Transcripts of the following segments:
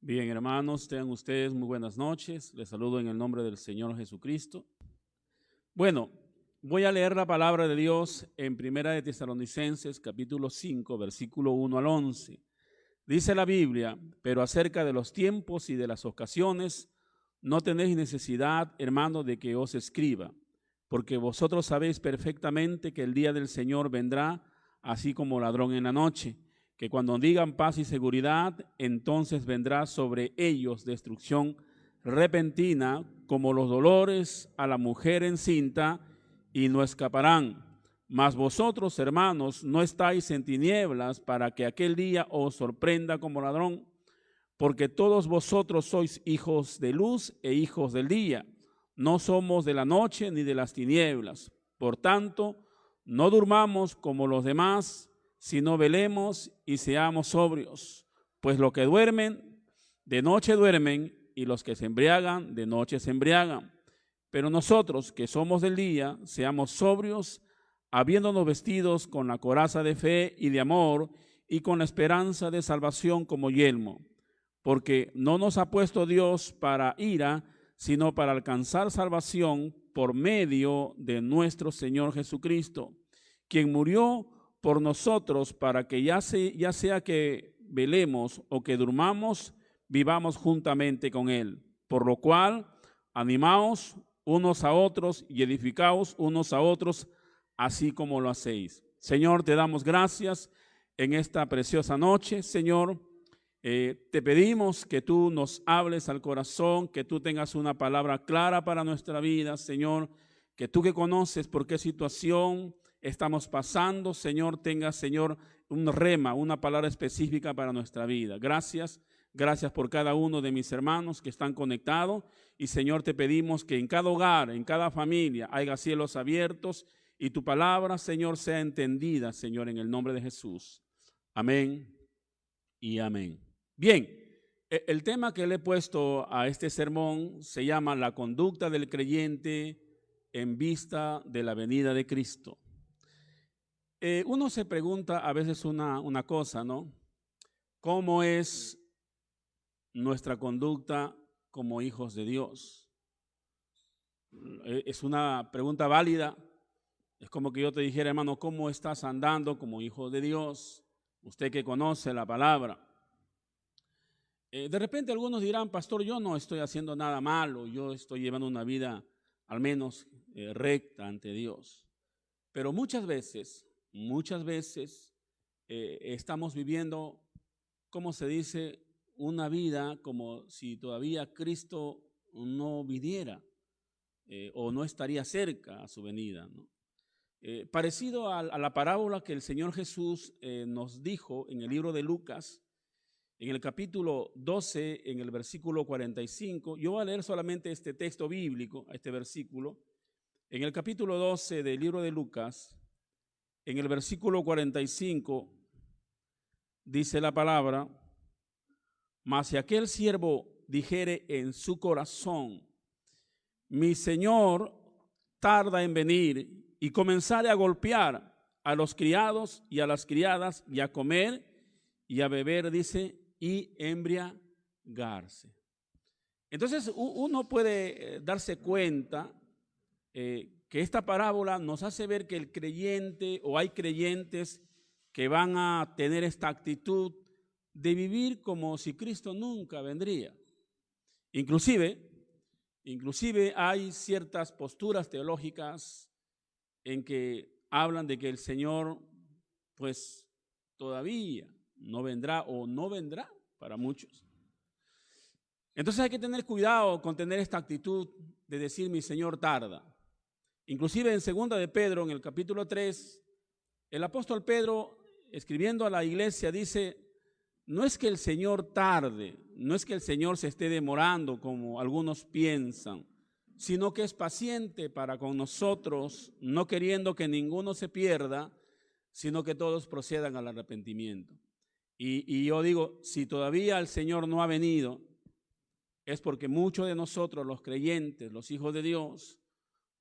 Bien, hermanos, tengan ustedes muy buenas noches. Les saludo en el nombre del Señor Jesucristo. Bueno, voy a leer la palabra de Dios en Primera de Tesalonicenses, capítulo 5, versículo 1 al 11. Dice la Biblia: pero acerca de los tiempos y de las ocasiones, no tenéis necesidad, hermanos, de que os escriba, porque vosotros sabéis perfectamente que el día del Señor vendrá así como ladrón en la noche, que cuando digan paz y seguridad, entonces vendrá sobre ellos destrucción repentina, como los dolores a la mujer encinta, y no escaparán. Mas vosotros, hermanos, no estáis en tinieblas para que aquel día os sorprenda como ladrón, porque todos vosotros sois hijos de luz e hijos del día. No somos de la noche ni de las tinieblas. Por tanto, no durmamos como los demás, sino velemos y seamos sobrios. Pues los que duermen, de noche duermen, y los que se embriagan, de noche se embriagan. Pero nosotros, que somos del día, seamos sobrios, habiéndonos vestidos con la coraza de fe y de amor, y con la esperanza de salvación como yelmo. Porque no nos ha puesto Dios para ira, sino para alcanzar salvación por medio de nuestro Señor Jesucristo, quien murió por nosotros para que ya sea que velemos o que durmamos, vivamos juntamente con Él. Por lo cual, animaos unos a otros y edificaos unos a otros, así como lo hacéis. Señor, te damos gracias en esta preciosa noche, Señor. Te pedimos que tú nos hables al corazón, que tú tengas una palabra clara para nuestra vida, Señor, que tú que conoces por qué situación estamos pasando, Señor, tengas, Señor, un rema, una palabra específica para nuestra vida. Gracias por cada uno de mis hermanos que están conectados, y Señor, te pedimos que en cada hogar, en cada familia, haya cielos abiertos y tu palabra, Señor, sea entendida, Señor, en el nombre de Jesús. Amén y amén. Bien, el tema que le he puesto a este sermón se llama la conducta del creyente en vista de la venida de Cristo. Uno se pregunta a veces una cosa, ¿no? ¿Cómo es nuestra conducta como hijos de Dios? Es una pregunta válida. Es como que yo te dijera, hermano, ¿cómo estás andando como hijo de Dios? Usted que conoce la palabra. De repente algunos dirán, pastor, yo no estoy haciendo nada malo, yo estoy llevando una vida al menos recta ante Dios. Pero muchas veces estamos viviendo, ¿cómo se dice? Una vida como si todavía Cristo no viniera o no estaría cerca a su venida, ¿no? Parecido a la parábola que el Señor Jesús nos dijo en el libro de Lucas, en el capítulo 12, en el versículo 45, yo voy a leer solamente este texto bíblico, este versículo. En el capítulo 12 del libro de Lucas, en el versículo 45, dice la palabra: mas si aquel siervo dijere en su corazón, mi Señor tarda en venir, y comenzare a golpear a los criados y a las criadas, y a comer y a beber, dice, y embriagarse. Entonces uno puede darse cuenta que esta parábola nos hace ver que el creyente, o hay creyentes que van a tener esta actitud de vivir como si Cristo nunca vendría. Inclusive hay ciertas posturas teológicas en que hablan de que el Señor pues todavía no vendrá o no vendrá para muchos. Entonces hay que tener cuidado con tener esta actitud de decir mi Señor tarda. Inclusive en 2 de Pedro, en el capítulo 3, el apóstol Pedro, escribiendo a la iglesia, dice: no es que el Señor tarde, no es que el Señor se esté demorando como algunos piensan, sino que es paciente para con nosotros, no queriendo que ninguno se pierda, sino que todos procedan al arrepentimiento. Y yo digo, si todavía el Señor no ha venido, es porque muchos de nosotros, los creyentes, los hijos de Dios,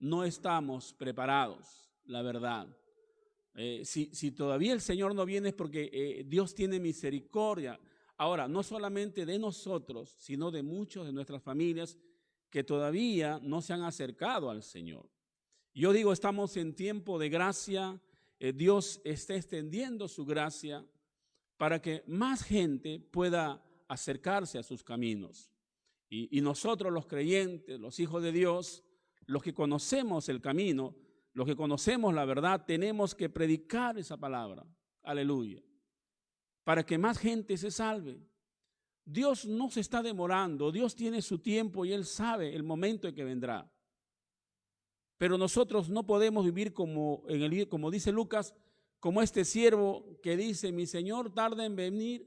no estamos preparados, la verdad. Si todavía el Señor no viene es porque Dios tiene misericordia. Ahora, no solamente de nosotros, sino de muchos de nuestras familias que todavía no se han acercado al Señor. Yo digo, estamos en tiempo de gracia. Dios está extendiendo su gracia para que más gente pueda acercarse a sus caminos. Y nosotros los creyentes, los hijos de Dios, los que conocemos el camino, los que conocemos la verdad, tenemos que predicar esa palabra. Aleluya. Para que más gente se salve. Dios no se está demorando, Dios tiene su tiempo y Él sabe el momento en que vendrá. Pero nosotros no podemos vivir como dice Lucas, como este siervo que dice, mi Señor tarda en venir,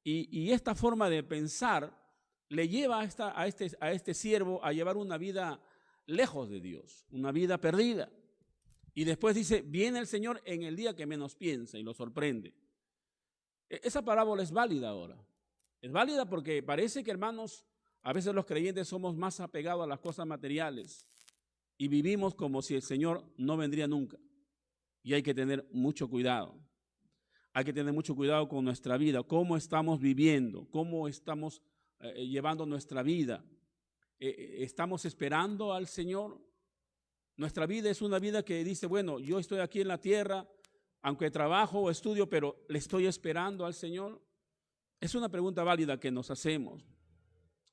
y esta forma de pensar le lleva a este siervo a llevar una vida lejos de Dios, una vida perdida. Y después dice, viene el Señor en el día que menos piensa y lo sorprende. Esa parábola es válida ahora. Es válida porque parece que, hermanos, a veces los creyentes somos más apegados a las cosas materiales y vivimos como si el Señor no vendría nunca. Y hay que tener mucho cuidado. Hay que tener mucho cuidado con nuestra vida, cómo estamos viviendo, cómo estamos llevando nuestra vida. ¿Estamos esperando al Señor? Nuestra vida es una vida que dice, bueno, yo estoy aquí en la tierra, aunque trabajo o estudio, pero ¿le estoy esperando al Señor? Es una pregunta válida que nos hacemos.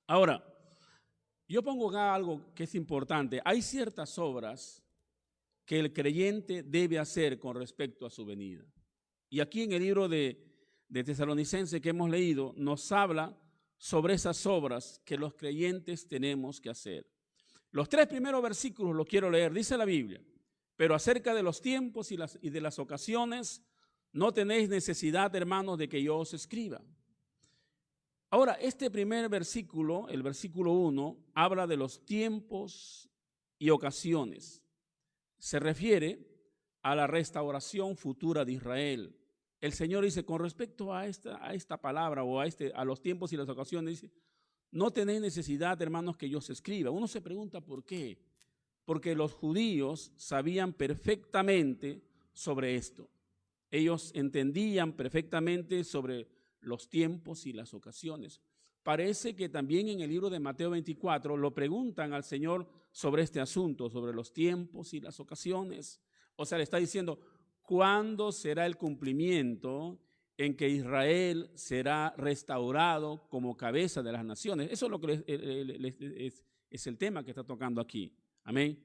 Ahora, yo pongo acá algo que es importante. Hay ciertas obras que el creyente debe hacer con respecto a su venida. Y aquí en el libro de Tesalonicenses que hemos leído, nos habla sobre esas obras que los creyentes tenemos que hacer. Los 3 primeros versículos los quiero leer. Dice la Biblia, pero acerca de los tiempos y de las ocasiones, no tenéis necesidad, hermanos, de que yo os escriba. Ahora, este primer versículo, el versículo 1, habla de los tiempos y ocasiones. Se refiere a la restauración futura de Israel. El Señor dice, con respecto a esta palabra o a los tiempos y las ocasiones, dice, no tenéis necesidad, hermanos, que yo os escriba. Uno se pregunta por qué. Porque los judíos sabían perfectamente sobre esto. Ellos entendían perfectamente sobre los tiempos y las ocasiones. Parece que también en el libro de Mateo 24 lo preguntan al Señor sobre este asunto, sobre los tiempos y las ocasiones. O sea, le está diciendo, ¿cuándo será el cumplimiento en que Israel será restaurado como cabeza de las naciones? Eso es lo que es el tema que está tocando aquí. Amén.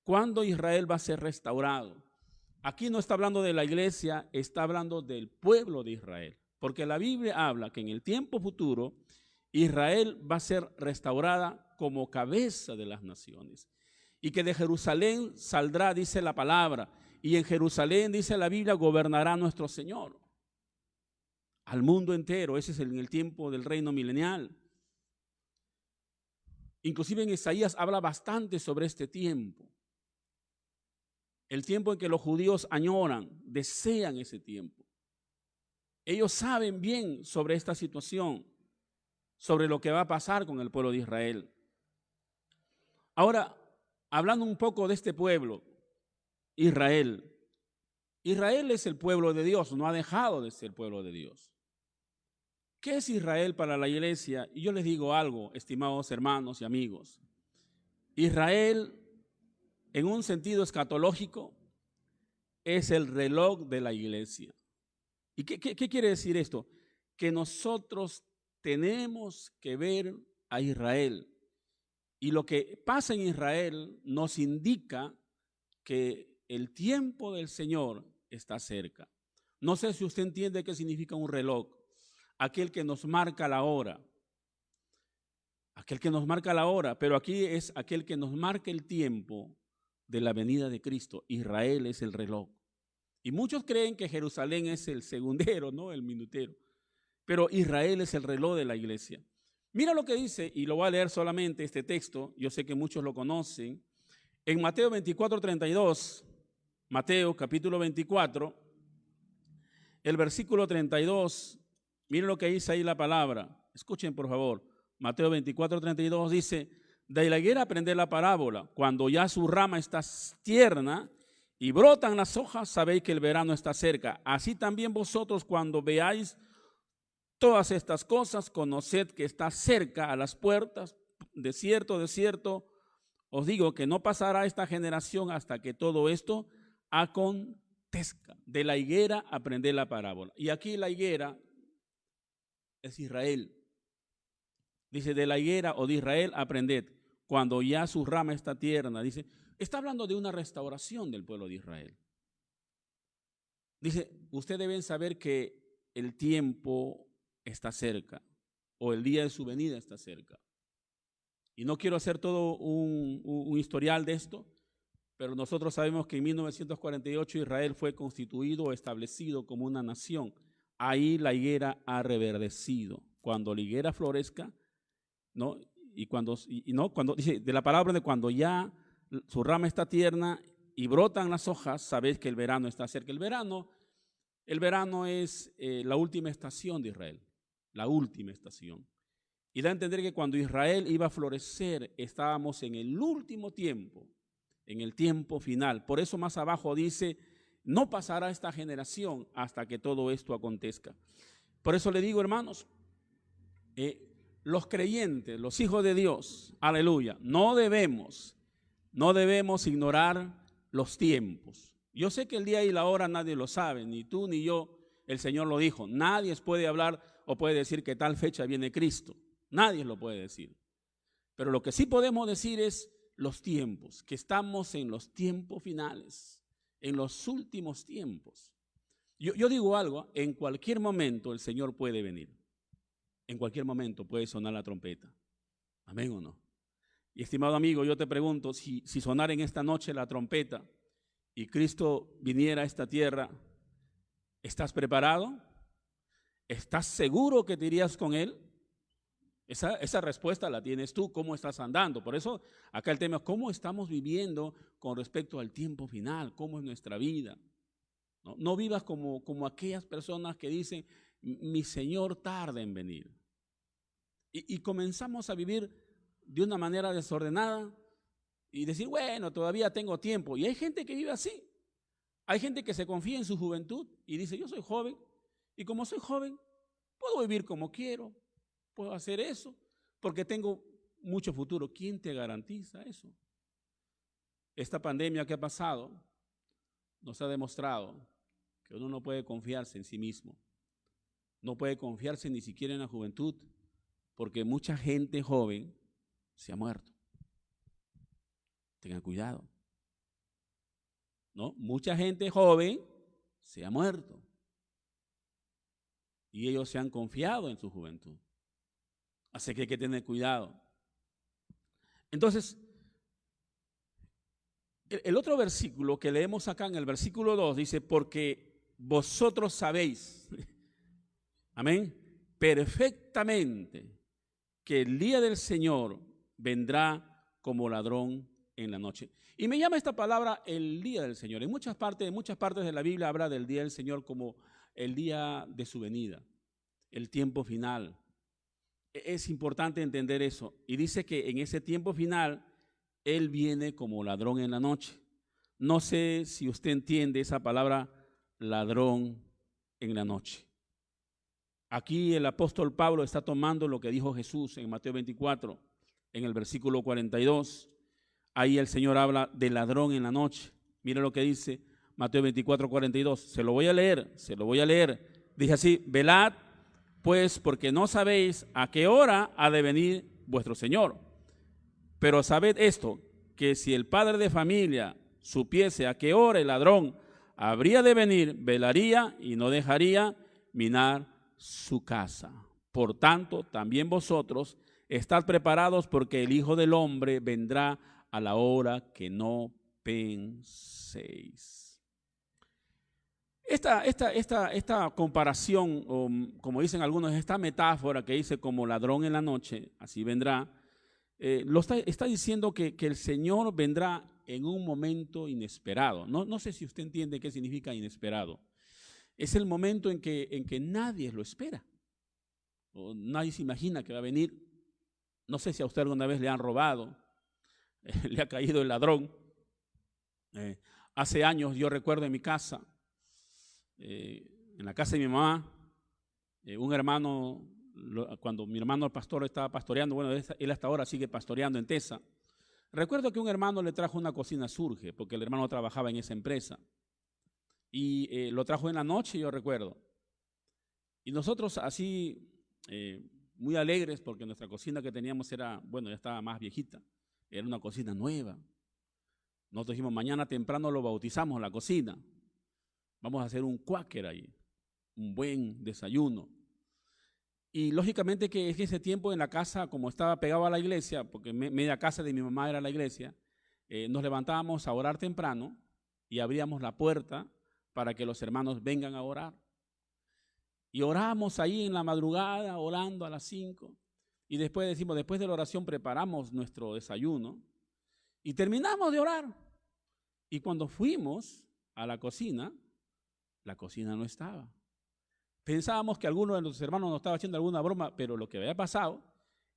¿Cuándo Israel va a ser restaurado? Aquí no está hablando de la iglesia, está hablando del pueblo de Israel. Porque la Biblia habla que en el tiempo futuro Israel va a ser restaurada como cabeza de las naciones. Y que de Jerusalén saldrá, dice la palabra, y en Jerusalén, dice la Biblia, gobernará nuestro Señor. Al mundo entero, ese es en el tiempo del reino milenial. Inclusive en Isaías habla bastante sobre este tiempo. El tiempo en que los judíos añoran, desean ese tiempo. Ellos saben bien sobre esta situación, sobre lo que va a pasar con el pueblo de Israel. Ahora, hablando un poco de este pueblo, Israel. Israel es el pueblo de Dios, no ha dejado de ser el pueblo de Dios. ¿Qué es Israel para la iglesia? Y yo les digo algo, estimados hermanos y amigos. Israel, en un sentido escatológico, es el reloj de la iglesia. ¿Y qué quiere decir esto? Que nosotros tenemos que ver a Israel. Y lo que pasa en Israel nos indica que el tiempo del Señor está cerca. No sé si usted entiende qué significa un reloj. Aquel que nos marca la hora. Aquel que nos marca la hora, pero aquí es aquel que nos marca el tiempo de la venida de Cristo. Israel es el reloj. Y muchos creen que Jerusalén es el segundero, ¿no? El minutero. Pero Israel es el reloj de la iglesia. Mira lo que dice, y lo voy a leer solamente este texto, yo sé que muchos lo conocen. En Mateo 24:32, Mateo capítulo 24, el versículo 32, miren lo que dice ahí la palabra. Escuchen por favor. Mateo 24:32 dice, de la higuera aprended la parábola, cuando ya su rama está tierna y brotan las hojas, sabéis que el verano está cerca. Así también vosotros, cuando veáis todas estas cosas, conoced que está cerca a las puertas. De cierto, os digo que no pasará esta generación hasta que todo esto acontezca. De la higuera aprended la parábola. Y aquí la higuera es Israel. Dice, de la higuera o de Israel aprended, cuando ya su rama está tierna. Dice, está hablando de una restauración del pueblo de Israel. Dice, ustedes deben saber que el tiempo está cerca, o el día de su venida está cerca. Y no quiero hacer todo un historial de esto, pero nosotros sabemos que en 1948 Israel fue constituido o establecido como una nación. Ahí la higuera ha reverdecido. Cuando la higuera florezca, ¿no? Cuando dice de la palabra de cuando ya su rama está tierna y brotan las hojas, sabéis que el verano está cerca. El verano es la última estación de Israel, la última estación. Y da a entender que cuando Israel iba a florecer, estábamos en el último tiempo, en el tiempo final. Por eso más abajo dice, no pasará esta generación hasta que todo esto acontezca. Por eso le digo, hermanos, los creyentes, los hijos de Dios, aleluya, no debemos ignorar los tiempos. Yo sé que el día y la hora nadie lo sabe, ni tú ni yo, el Señor lo dijo. Nadie puede hablar o puede decir que tal fecha viene Cristo. Nadie lo puede decir. Pero lo que sí podemos decir es los tiempos, que estamos en los tiempos finales, en los últimos tiempos. Yo digo algo, en cualquier momento el Señor puede venir. En cualquier momento puede sonar la trompeta. ¿Amén o no? Y estimado amigo, yo te pregunto, si sonara en esta noche la trompeta y Cristo viniera a esta tierra, ¿estás preparado? ¿Estás seguro que te irías con Él? Esa respuesta la tienes tú, ¿cómo estás andando? Por eso acá el tema es cómo estamos viviendo con respecto al tiempo final, cómo es nuestra vida. No vivas como aquellas personas que dicen, mi Señor tarda en venir. Y comenzamos a vivir de una manera desordenada y decir, bueno, todavía tengo tiempo. Y hay gente que vive así. Hay gente que se confía en su juventud y dice, yo soy joven y como soy joven, puedo vivir como quiero, puedo hacer eso porque tengo mucho futuro. ¿Quién te garantiza eso? Esta pandemia que ha pasado nos ha demostrado que uno no puede confiarse en sí mismo. No puede confiarse ni siquiera en la juventud, porque mucha gente joven se ha muerto. Tengan cuidado. ¿No? Mucha gente joven se ha muerto. Y ellos se han confiado en su juventud. Así que hay que tener cuidado. Entonces, el otro versículo que leemos acá en el versículo 2 dice, porque vosotros sabéis, amén, perfectamente que el día del Señor vendrá como ladrón en la noche. Y me llama esta palabra el día del Señor. En muchas partes de la Biblia habla del día del Señor como el día de su venida, el tiempo final. Es importante entender eso. Y dice que en ese tiempo final, Él viene como ladrón en la noche. No sé si usted entiende esa palabra ladrón en la noche. Aquí el apóstol Pablo está tomando lo que dijo Jesús en Mateo 24, en el versículo 42. Ahí el Señor habla de ladrón en la noche. Mira lo que dice Mateo 24, 42. Se lo voy a leer. Dice así, velad pues porque no sabéis a qué hora ha de venir vuestro Señor. Pero sabed esto, que si el padre de familia supiese a qué hora el ladrón habría de venir, velaría y no dejaría minar su casa. Por tanto, también vosotros estad preparados porque el Hijo del Hombre vendrá a la hora que no penséis. Esta comparación, o como dicen algunos, esta metáfora que dice como ladrón en la noche, así vendrá, está diciendo que el Señor vendrá en un momento inesperado. No sé si usted entiende qué significa inesperado. Es el momento en que nadie lo espera. O nadie se imagina que va a venir. No sé si a usted alguna vez le han robado, le ha caído el ladrón. Hace años yo recuerdo en mi casa, en la casa de mi mamá, un hermano, cuando mi hermano el pastor estaba pastoreando, bueno, él hasta ahora sigue pastoreando en Tesa. Recuerdo que un hermano le trajo una cocina Surge, porque el hermano trabajaba en esa empresa. Y lo trajo en la noche, yo recuerdo. Y nosotros así, muy alegres, porque nuestra cocina que teníamos era, bueno, ya estaba más viejita. Era una cocina nueva. Nosotros dijimos, mañana temprano lo bautizamos la cocina. Vamos a hacer un quaker ahí, un buen desayuno. Y lógicamente que es que ese tiempo en la casa, como estaba pegado a la iglesia, porque media casa de mi mamá era la iglesia, nos levantábamos a orar temprano y abríamos la puerta para que los hermanos vengan a orar. Y orábamos ahí en la madrugada, orando a las 5. Y después decimos, después de la oración preparamos nuestro desayuno y terminamos de orar. Y cuando fuimos a la cocina no estaba. Pensábamos que alguno de nuestros hermanos nos estaba haciendo alguna broma, pero lo que había pasado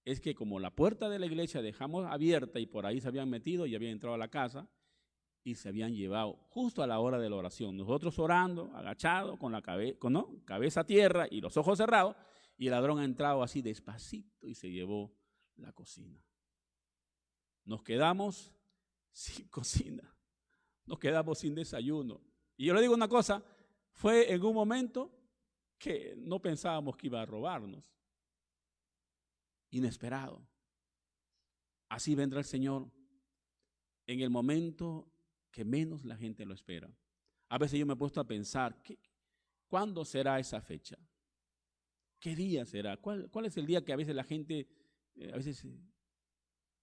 es que como la puerta de la iglesia dejamos abierta y por ahí se habían metido y habían entrado a la casa y se habían llevado justo a la hora de la oración. Nosotros orando, agachados, con la cabeza a tierra y los ojos cerrados, y el ladrón ha entrado así despacito y se llevó la cocina. Nos quedamos sin cocina, nos quedamos sin desayuno. Y yo le digo una cosa, fue en un momento que no pensábamos que iba a robarnos. Inesperado. Así vendrá el Señor en el momento que menos la gente lo espera. A veces yo me he puesto a pensar, ¿cuándo será esa fecha? ¿Qué día será? ¿Cuál es el día que a veces la gente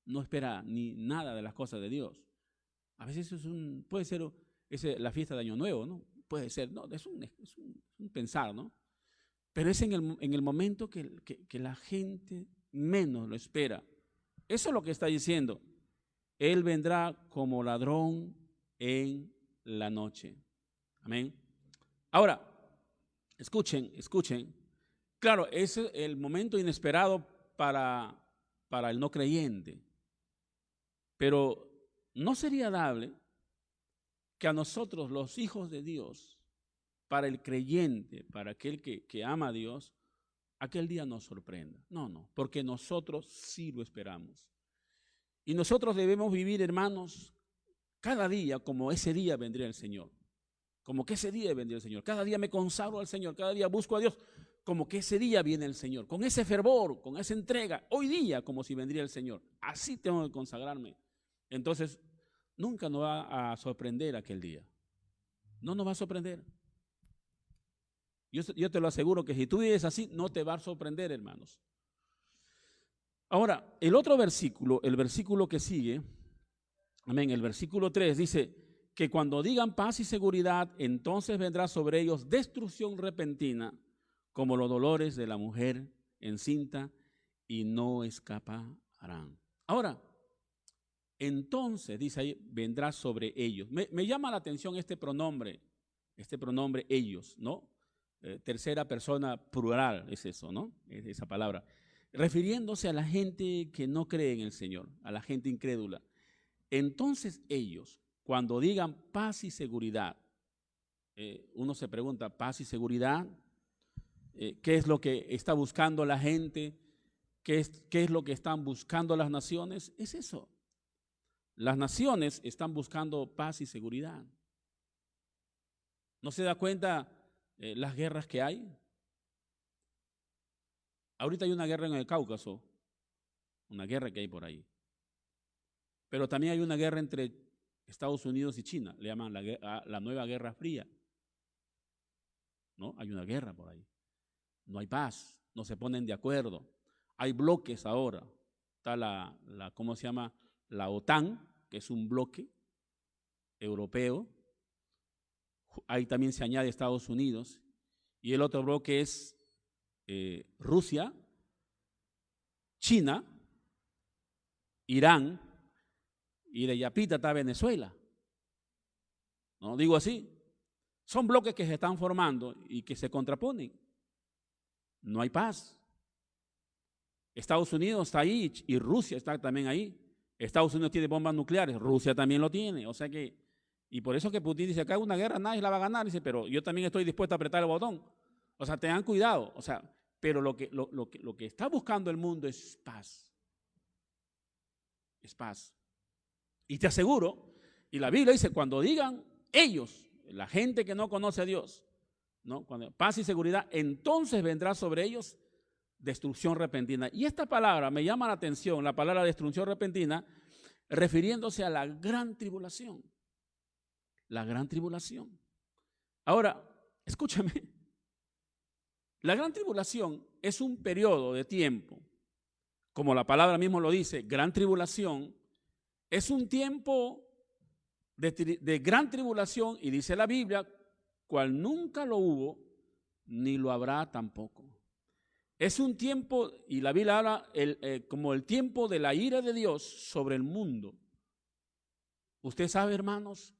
no espera ni nada de las cosas de Dios? A veces puede ser la fiesta de Año Nuevo, ¿no? Puede ser, no, es un pensar, ¿no? Pero es en el momento que la gente menos lo espera. Eso es lo que está diciendo. Él vendrá como ladrón en la noche. Amén. Ahora, escuchen. Claro, es el momento inesperado para el no creyente. Pero no sería dable que a nosotros, los hijos de Dios, para el creyente, para aquel que ama a Dios, aquel día nos sorprenda. No, porque nosotros sí lo esperamos. Y nosotros debemos vivir, hermanos, cada día como ese día vendría el Señor. Como que ese día vendría el Señor. Cada día me consagro al Señor, cada día busco a Dios, como que ese día viene el Señor. Con ese fervor, con esa entrega, hoy día como si vendría el Señor. Así tengo que consagrarme. Entonces, nunca nos va a sorprender aquel día. No nos va a sorprender. Yo te lo aseguro que si tú vives así, no te va a sorprender, hermanos. Ahora, el otro versículo, el versículo que sigue, amén, el versículo 3 dice que cuando digan paz y seguridad, entonces vendrá sobre ellos destrucción repentina, como los dolores de la mujer encinta, y no escaparán. Ahora, entonces, dice ahí, vendrá sobre ellos. Me llama la atención este pronombre ellos, ¿no? Tercera persona plural es eso, ¿no? Es esa palabra. Refiriéndose a la gente que no cree en el Señor, a la gente incrédula. Entonces ellos, cuando digan paz y seguridad, uno se pregunta, ¿paz y seguridad? ¿Qué es lo que está buscando la gente? ¿Qué es lo que están buscando las naciones? Es eso. Las naciones están buscando paz y seguridad. ¿No se da cuenta las guerras que hay? Ahorita hay una guerra en el Cáucaso, una guerra que hay por ahí. Pero también hay una guerra entre Estados Unidos y China, le llaman la nueva Guerra Fría. ¿No? Hay una guerra por ahí. No hay paz, no se ponen de acuerdo. Hay bloques ahora. Está ¿cómo se llama? La OTAN, que es un bloque europeo. Ahí también se añade Estados Unidos. Y el otro bloque es Rusia, China, Irán, y de Yapita está Venezuela. ¿No? Digo así. Son bloques que se están formando y que se contraponen. No hay paz. Estados Unidos está ahí y Rusia está también ahí. Estados Unidos tiene bombas nucleares, Rusia también lo tiene. O sea que, y por eso que Putin dice, acá hay una guerra, nadie la va a ganar. Dice, pero yo también estoy dispuesto a apretar el botón. O sea, tengan cuidado. O sea, pero lo que está buscando el mundo es paz. Es paz. Y te aseguro, y la Biblia dice, cuando digan ellos, la gente que no conoce a Dios, ¿no? Cuando paz y seguridad, entonces vendrá sobre ellos destrucción repentina. Y esta palabra me llama la atención, la palabra destrucción repentina, refiriéndose a la gran tribulación. La gran tribulación. Ahora, escúchame, la gran tribulación es un periodo de tiempo, como la palabra mismo lo dice, gran tribulación, es un tiempo de gran tribulación, y dice la Biblia, cual nunca lo hubo, ni lo habrá tampoco. Es un tiempo, y la Biblia habla como el tiempo de la ira de Dios sobre el mundo. Usted sabe, hermanos,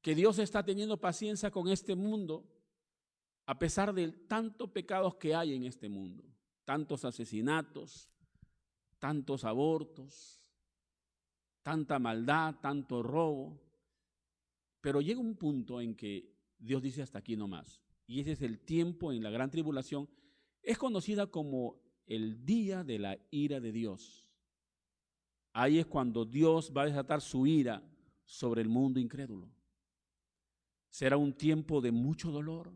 que Dios está teniendo paciencia con este mundo, a pesar de tantos pecados que hay en este mundo, tantos asesinatos, tantos abortos, tanta maldad, tanto robo. Pero llega un punto en que Dios dice hasta aquí nomás. Y ese es el tiempo en la gran tribulación. Es conocida como el día de la ira de Dios. Ahí es cuando Dios va a desatar su ira sobre el mundo incrédulo. Será un tiempo de mucho dolor.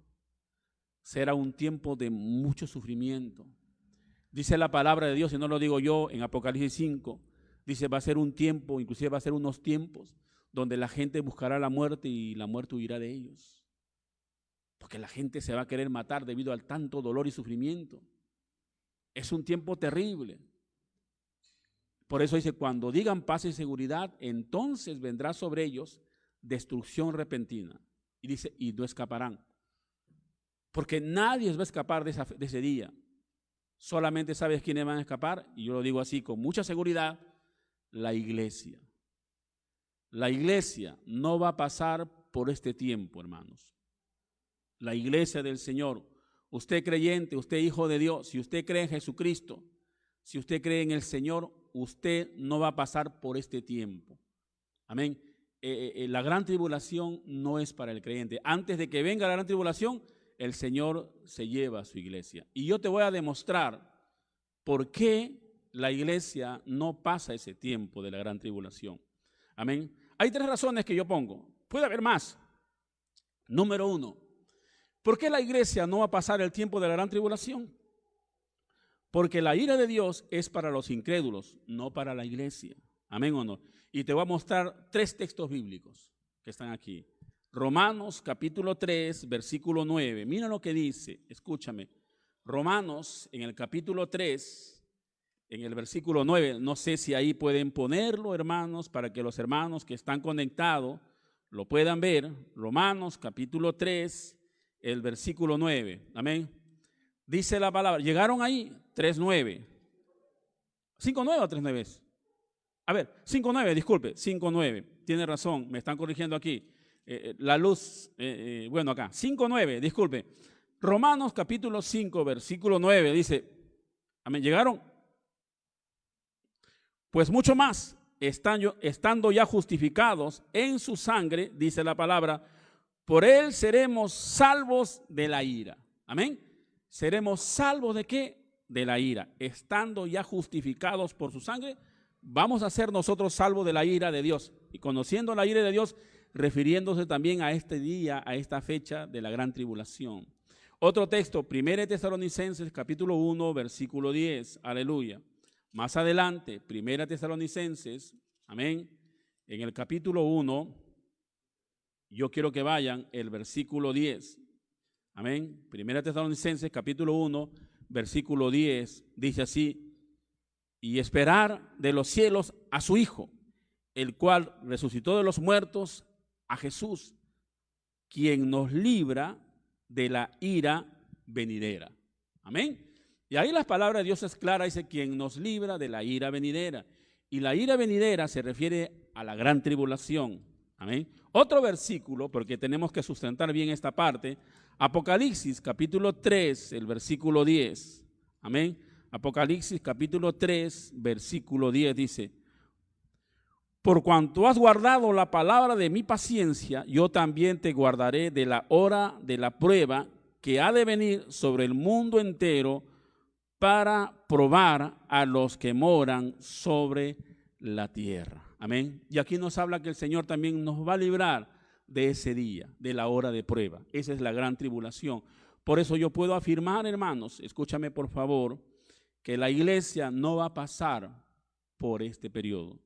Será un tiempo de mucho sufrimiento. Dice la palabra de Dios, y no lo digo yo, en Apocalipsis 5, dice va a ser un tiempo, inclusive va a ser unos tiempos, donde la gente buscará la muerte y la muerte huirá de ellos. Porque la gente se va a querer matar debido al tanto dolor y sufrimiento. Es un tiempo terrible. Por eso dice, cuando digan paz y seguridad, entonces vendrá sobre ellos destrucción repentina. Y dice, y no escaparán. Porque nadie va a escapar de ese día. Solamente sabes quiénes van a escapar, y yo lo digo así con mucha seguridad, la iglesia. La iglesia no va a pasar por este tiempo, hermanos. La iglesia del Señor, usted creyente, usted hijo de Dios, si usted cree en Jesucristo, si usted cree en el Señor, usted no va a pasar por este tiempo. Amén. La gran tribulación no es para el creyente. Antes de que venga la gran tribulación, el Señor se lleva a su iglesia. Y yo te voy a demostrar por qué la iglesia no pasa ese tiempo de la gran tribulación. Amén. Hay 3 razones que yo pongo. Puede haber más. Número 1, ¿por qué la iglesia no va a pasar el tiempo de la gran tribulación? Porque la ira de Dios es para los incrédulos, no para la iglesia. Amén o no. Y te voy a mostrar 3 textos bíblicos que están aquí. Romanos capítulo 3, versículo 9. Mira lo que dice, escúchame. Romanos en el capítulo 3, en el versículo 9. No sé si ahí pueden ponerlo, hermanos, para que los hermanos que están conectados lo puedan ver. Romanos capítulo 3, el versículo 9. Amén. Dice la palabra, llegaron ahí, 3:9. 5:9 o 3:9. A ver, 5:9, disculpe, 5:9. Tiene razón, me están corrigiendo aquí. La luz, bueno, acá, 5:9, disculpe. Romanos capítulo 5, versículo 9, dice, amén, ¿llegaron? Pues mucho más, estando ya justificados en su sangre, dice la palabra, por él seremos salvos de la ira. Amén. ¿Seremos salvos de qué? De la ira. Estando ya justificados por su sangre, vamos a ser nosotros salvos de la ira de Dios. Y conociendo la ira de Dios, refiriéndose también a este día, a esta fecha de la gran tribulación. Otro texto, 1 Tesalonicenses capítulo 1, versículo 10. Aleluya. Más adelante, 1 Tesalonicenses, amén, en el capítulo 1, yo quiero que vayan el versículo 10. Amén. 1 Tesalonicenses capítulo 1, versículo 10, dice así, y esperar de los cielos a su Hijo, el cual resucitó de los muertos, a Jesús, quien nos libra de la ira venidera. Amén. Y ahí las palabras de Dios es clara, dice, quien nos libra de la ira venidera. Y la ira venidera se refiere a la gran tribulación. Amén. Otro versículo, porque tenemos que sustentar bien esta parte, Apocalipsis capítulo 3, el versículo 10. Amén. Apocalipsis capítulo 3, versículo 10 dice, por cuanto has guardado la palabra de mi paciencia, yo también te guardaré de la hora de la prueba que ha de venir sobre el mundo entero para probar a los que moran sobre la tierra. Amén. Y aquí nos habla que el Señor también nos va a librar de ese día, de la hora de prueba. Esa es la gran tribulación. Por eso yo puedo afirmar, hermanos, escúchame por favor, que la iglesia no va a pasar por este periodo.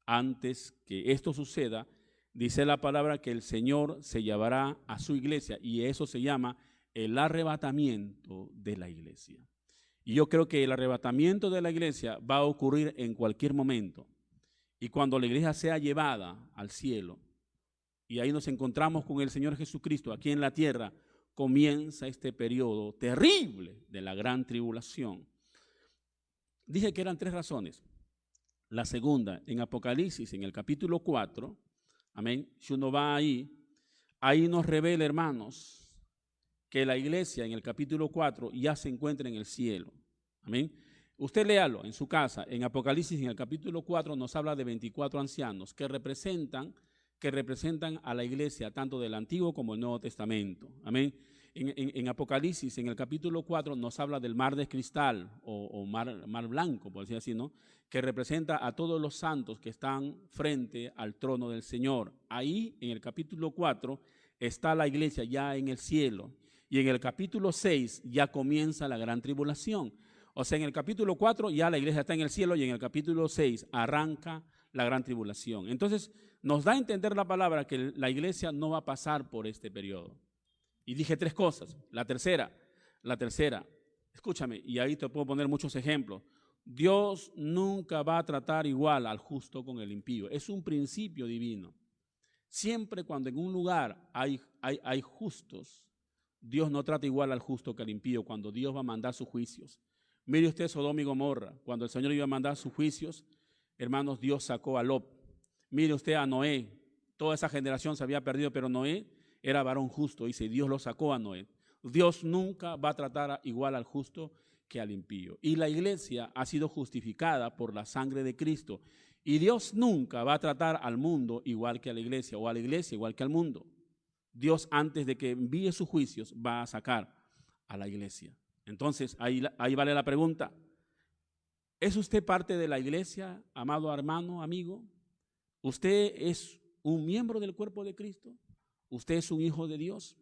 Antes que esto suceda, dice la palabra que el Señor se llevará a su iglesia, y eso se llama el arrebatamiento de la iglesia. Y yo creo que el arrebatamiento de la iglesia va a ocurrir en cualquier momento. Y cuando la iglesia sea llevada al cielo, y ahí nos encontramos con el Señor Jesucristo aquí en la tierra, comienza este periodo terrible de la gran tribulación. Dije que eran 3 razones. La segunda, en Apocalipsis, en el capítulo 4, amén, si uno va ahí nos revela, hermanos, que la iglesia en el capítulo 4 ya se encuentra en el cielo. Amén. Usted léalo en su casa. En Apocalipsis, en el capítulo 4, nos habla de 24 ancianos que representan a la iglesia tanto del Antiguo como del Nuevo Testamento. Amén. En Apocalipsis, en el capítulo 4, nos habla del mar de cristal o mar blanco, por decir así, ¿no? Que representa a todos los santos que están frente al trono del Señor. Ahí, en el capítulo 4, está la iglesia ya en el cielo. Y en el capítulo 6 ya comienza la gran tribulación. O sea, en el capítulo 4 ya la iglesia está en el cielo y en el capítulo 6 arranca la gran tribulación. Entonces, nos da a entender la palabra que la iglesia no va a pasar por este periodo. Y dije 3 cosas. La tercera, escúchame, y ahí te puedo poner muchos ejemplos. Dios nunca va a tratar igual al justo con el impío. Es un principio divino. Siempre cuando en un lugar hay justos, Dios no trata igual al justo que al impío cuando Dios va a mandar sus juicios. Mire usted Sodoma y Gomorra, cuando el Señor iba a mandar sus juicios, hermanos, Dios sacó a Lot. Mire usted a Noé, toda esa generación se había perdido, pero Noé era varón justo, dice, Dios lo sacó a Noé. Dios nunca va a tratar igual al justo que al impío. Y la iglesia ha sido justificada por la sangre de Cristo. Y Dios nunca va a tratar al mundo igual que a la iglesia, o a la iglesia igual que al mundo. Dios, antes de que envíe sus juicios, va a sacar a la iglesia. Entonces, ahí vale la pregunta. ¿Es usted parte de la iglesia, amado hermano, amigo? ¿Usted es un miembro del cuerpo de Cristo? ¿Usted es un hijo de Dios?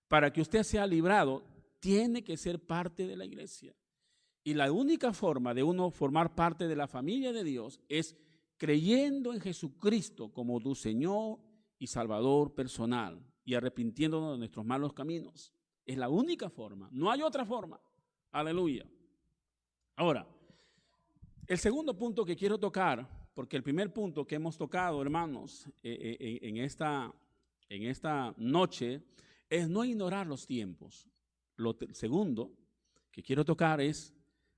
Para que usted sea librado, tiene que ser parte de la iglesia. Y la única forma de uno formar parte de la familia de Dios es creyendo en Jesucristo como tu Señor y Salvador personal y arrepintiéndonos de nuestros malos caminos. Es la única forma, no hay otra forma. Aleluya. Ahora, el segundo punto que quiero tocar, porque el primer punto que hemos tocado, hermanos, en esta noche, es no ignorar los tiempos. Lo segundo que quiero tocar es,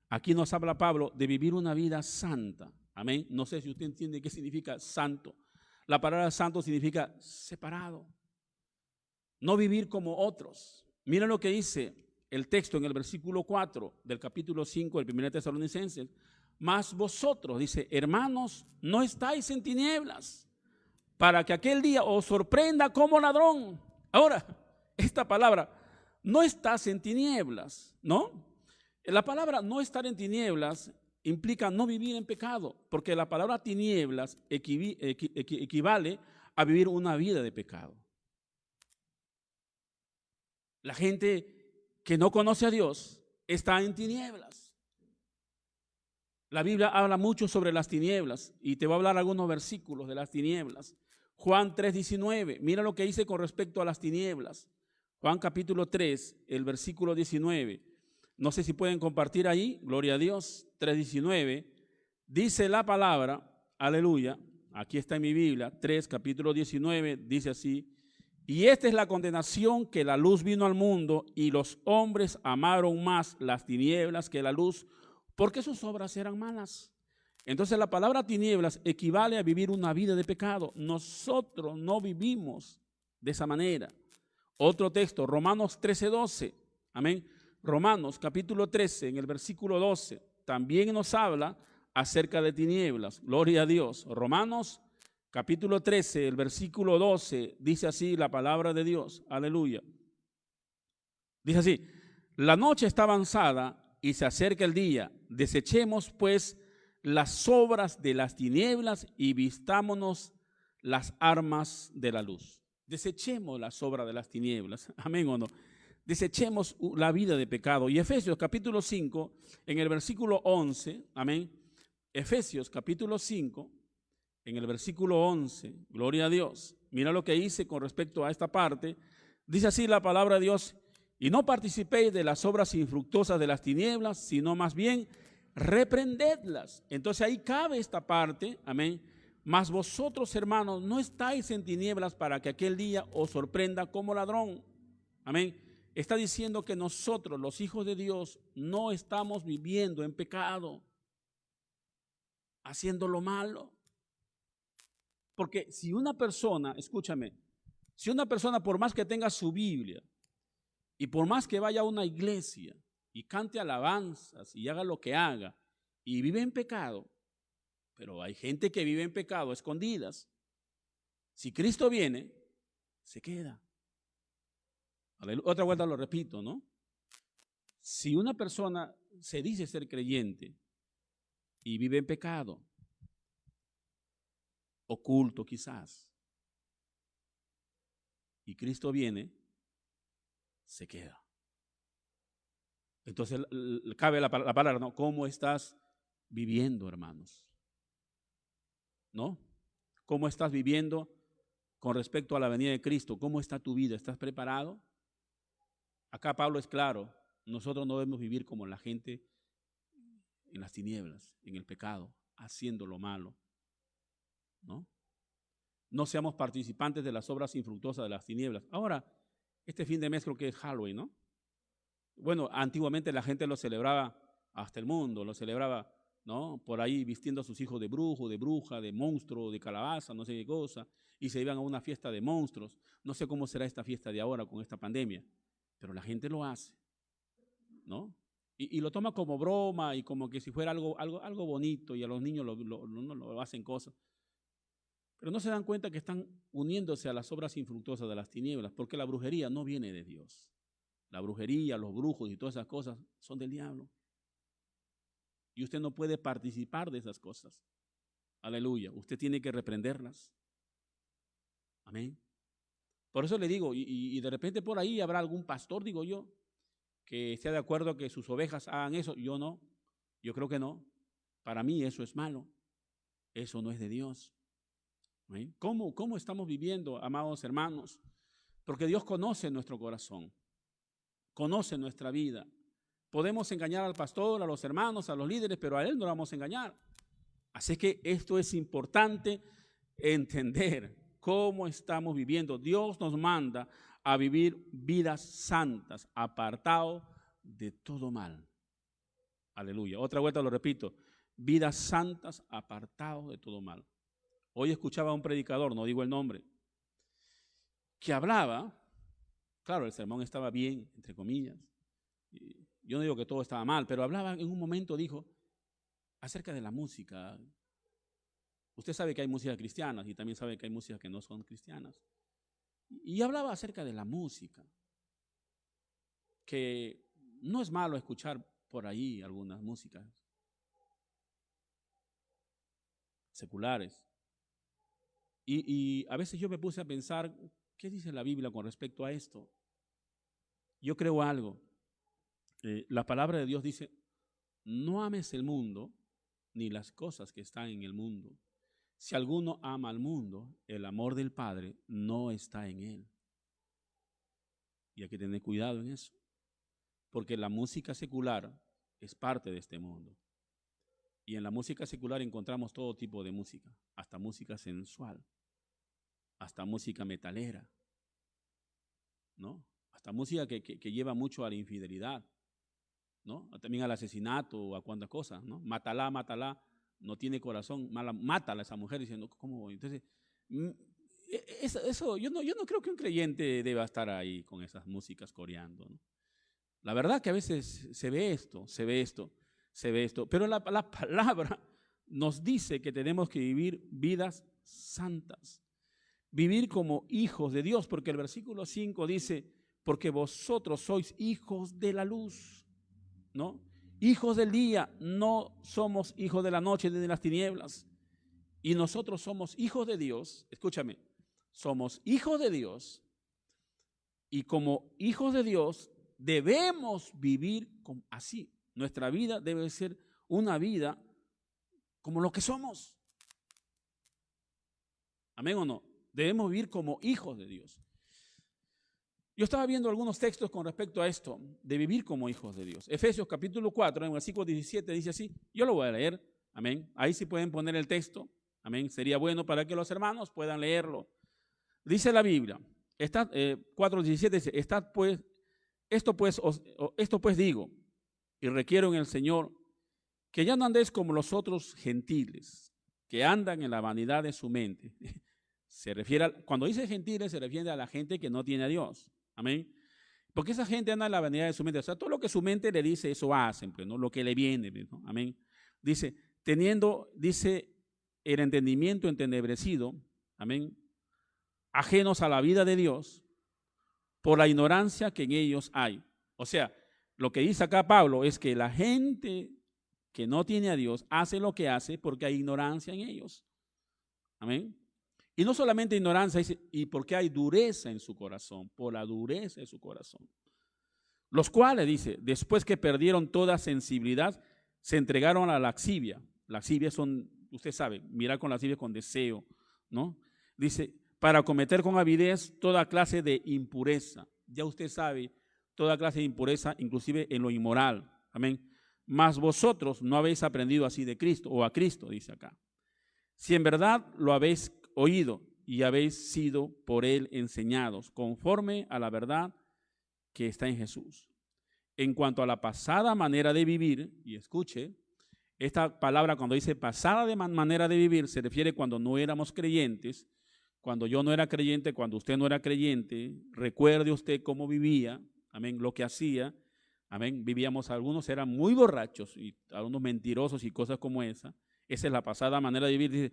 aquí nos habla Pablo de vivir una vida santa. Amén. No sé si usted entiende qué significa santo. La palabra santo significa separado. No vivir como otros. Mira lo que dice el texto en el versículo 4 del capítulo 5 del 1 Tesalonicenses. Mas vosotros, dice, hermanos, no estáis en tinieblas, para que aquel día os sorprenda como ladrón. Ahora, esta palabra, no estás en tinieblas, ¿no? La palabra no estar en tinieblas implica no vivir en pecado, porque la palabra tinieblas equivale a vivir una vida de pecado. La gente que no conoce a Dios está en tinieblas. La Biblia habla mucho sobre las tinieblas y te voy a hablar algunos versículos de las tinieblas. Juan 3:19, mira lo que dice con respecto a las tinieblas. Juan capítulo 3, el versículo 19. No sé si pueden compartir ahí, gloria a Dios, 3:19. Dice la palabra, aleluya, aquí está en mi Biblia, 3, capítulo 19, dice así. Y esta es la condenación, que la luz vino al mundo y los hombres amaron más las tinieblas que la luz, porque sus obras eran malas. Entonces la palabra tinieblas equivale a vivir una vida de pecado. Nosotros no vivimos de esa manera. Otro texto, Romanos 13:12. Amén. Romanos capítulo 13, en el versículo 12, también nos habla acerca de tinieblas. Gloria a Dios. Romanos capítulo 13, el versículo 12, dice así la palabra de Dios. Aleluya. Dice así: la noche está avanzada y se acerca el día. Desechemos pues las obras de las tinieblas y vistámonos las armas de la luz. Desechemos las obras de las tinieblas. Amén o no. Desechemos la vida de pecado. Y Efesios capítulo 5, en el versículo 11, amén. Efesios capítulo 5, en el versículo 11, gloria a Dios. Mira lo que dice con respecto a esta parte. Dice así la palabra de Dios: y no participéis de las obras infructuosas de las tinieblas, sino más bien reprendedlas. Entonces ahí cabe esta parte, amén. Mas vosotros, hermanos, no estáis en tinieblas para que aquel día os sorprenda como ladrón. Amén. Está diciendo que nosotros, los hijos de Dios, no estamos viviendo en pecado, haciendo lo malo. Porque si una persona, escúchame, si una persona, por más que tenga su Biblia y por más que vaya a una iglesia y cante alabanzas y haga lo que haga y vive en pecado, pero hay gente que vive en pecado a escondidas, si Cristo viene, se queda. Otra vuelta lo repito, ¿no? Si una persona se dice ser creyente y vive en pecado, oculto quizás, y Cristo viene, se queda. Entonces cabe la palabra, ¿no? ¿Cómo estás viviendo, hermanos? ¿No? ¿Cómo estás viviendo con respecto a la venida de Cristo? ¿Cómo está tu vida? ¿Estás preparado? Acá Pablo es claro: nosotros no debemos vivir como la gente en las tinieblas, en el pecado, haciendo lo malo, ¿no? No seamos participantes de las obras infructuosas de las tinieblas. Ahora, este fin de mes creo que es Halloween, ¿no? Bueno, antiguamente la gente lo celebraba, hasta el mundo lo celebraba, ¿no? Por ahí vistiendo a sus hijos de brujo, de bruja, de monstruo, de calabaza, no sé qué cosa, y se iban a una fiesta de monstruos. No sé cómo será esta fiesta de ahora con esta pandemia, pero la gente lo hace, ¿no? Y lo toma como broma y como que si fuera algo bonito, y a los niños lo hacen cosas. Pero no se dan cuenta que están uniéndose a las obras infructuosas de las tinieblas, porque la brujería no viene de Dios. La brujería, los brujos y todas esas cosas son del diablo. Y usted no puede participar de esas cosas. Aleluya. Usted tiene que reprenderlas. Amén. Por eso le digo, y de repente por ahí habrá algún pastor, digo yo, que esté de acuerdo que sus ovejas hagan eso. Yo no. Yo creo que no. Para mí eso es malo. Eso no es de Dios. ¿Amén? ¿Cómo estamos viviendo, amados hermanos? Porque Dios conoce nuestro corazón. Conoce nuestra vida. Podemos engañar al pastor, a los hermanos, a los líderes, pero a él no lo vamos a engañar. Así que esto es importante entender cómo estamos viviendo. Dios nos manda a vivir vidas santas, apartados de todo mal. Aleluya. Otra vuelta lo repito: vidas santas, apartados de todo mal. Hoy escuchaba a un predicador, no digo el nombre, que hablaba. Claro, el sermón estaba bien, entre comillas. Yo no digo que todo estaba mal, pero hablaba en un momento, dijo, acerca de la música. Usted sabe que hay música cristiana y también sabe que hay música que no son cristianas. Y hablaba acerca de la música, que no es malo escuchar por ahí algunas músicas seculares. Y a veces yo me puse a pensar, ¿qué dice la Biblia con respecto a esto? Yo creo algo. La palabra de Dios dice: no ames el mundo ni las cosas que están en el mundo. Si alguno ama al mundo, el amor del Padre no está en él. Y hay que tener cuidado en eso, porque la música secular es parte de este mundo. Y en la música secular encontramos todo tipo de música, hasta música sensual, hasta música metalera, ¿no? Hasta música que lleva mucho a la infidelidad, ¿no? También al asesinato o a cuantas cosas, ¿no? Mátala, mátala, no tiene corazón, mátala a esa mujer, diciendo, ¿cómo? Entonces, eso yo no creo que un creyente deba estar ahí con esas músicas coreando, ¿no? La verdad que a veces se ve esto, pero la palabra nos dice que tenemos que vivir vidas santas, vivir como hijos de Dios, porque el versículo 5 dice: porque vosotros sois hijos de la luz, ¿no? Hijos del día, no somos hijos de la noche ni de las tinieblas. Y nosotros somos hijos de Dios, escúchame, somos hijos de Dios, y como hijos de Dios debemos vivir así. Nuestra vida debe ser una vida como lo que somos. ¿Amén o no? Debemos vivir como hijos de Dios. Yo estaba viendo algunos textos con respecto a esto, de vivir como hijos de Dios. Efesios capítulo 4, en el versículo 17 dice así, yo lo voy a leer, amén. Ahí sí pueden poner el texto, amén. Sería bueno para que los hermanos puedan leerlo. Dice la Biblia, 4:17 dice, esto pues digo, y requiero en el Señor, que ya no andéis como los otros gentiles, que andan en la vanidad de su mente. Se refiere cuando dice gentiles, se refiere a la gente que no tiene a Dios. Amén. Porque esa gente anda en la vanidad de su mente. O sea, todo lo que su mente le dice, eso hacen, pues, ¿no? Lo que le viene, ¿no? Amén. Dice, dice, el entendimiento entenebrecido, amén, ajenos a la vida de Dios, por la ignorancia que en ellos hay. O sea, lo que dice acá Pablo es que la gente que no tiene a Dios hace lo que hace porque hay ignorancia en ellos. Amén. Y no solamente ignorancia, dice, y porque hay dureza en su corazón, por la dureza de su corazón. Los cuales, dice, después que perdieron toda sensibilidad, se entregaron a la lascivia. Lascivia son, usted sabe, mirar con lascivia con deseo, ¿no? Dice, para cometer con avidez toda clase de impureza. Ya usted sabe, toda clase de impureza, inclusive en lo inmoral. Amén. Mas vosotros no habéis aprendido así de Cristo, o a Cristo, dice acá. Si en verdad lo habéis oído y habéis sido por él enseñados, conforme a la verdad que está en Jesús. En cuanto a la pasada manera de vivir, y escuche, esta palabra cuando dice pasada de manera de vivir, se refiere cuando no éramos creyentes, cuando yo no era creyente, cuando usted no era creyente, recuerde usted cómo vivía, amén, lo que hacía, amén, vivíamos, algunos eran muy borrachos, y algunos mentirosos y cosas como esa es la pasada manera de vivir, dice,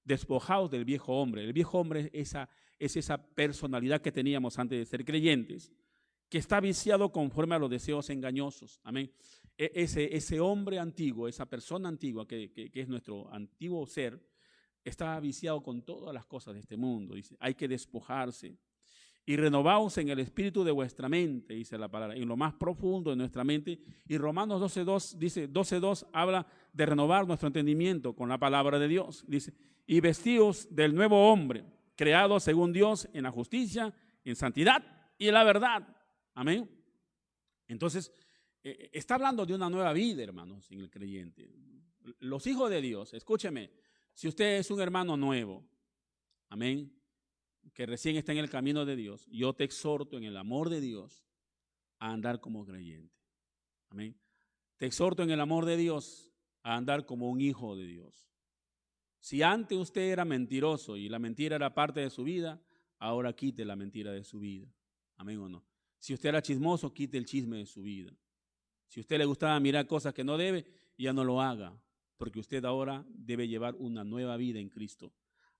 despojaos del viejo hombre. El viejo hombre es esa personalidad que teníamos antes de ser creyentes, que está viciado conforme a los deseos engañosos. Amén. Ese hombre antiguo, esa persona antigua que es nuestro antiguo ser, está viciado con todas las cosas de este mundo. Dice, hay que despojarse. Y renovaos en el espíritu de vuestra mente, dice la palabra, en lo más profundo de nuestra mente. Y Romanos 12:2 dice, 12:2 habla de renovar nuestro entendimiento con la palabra de Dios. Dice, y vestíos del nuevo hombre, creado según Dios en la justicia, en santidad y en la verdad. Amén. Entonces, está hablando de una nueva vida, hermanos, en el creyente. Los hijos de Dios, escúcheme, si usted es un hermano nuevo, amén, que recién está en el camino de Dios, yo te exhorto en el amor de Dios a andar como creyente. Amén. Te exhorto en el amor de Dios a andar como un hijo de Dios. Si antes usted era mentiroso y la mentira era parte de su vida, ahora quite la mentira de su vida. Amén o no. Si usted era chismoso, quite el chisme de su vida. Si a usted le gustaba mirar cosas que no debe, ya no lo haga, porque usted ahora debe llevar una nueva vida en Cristo.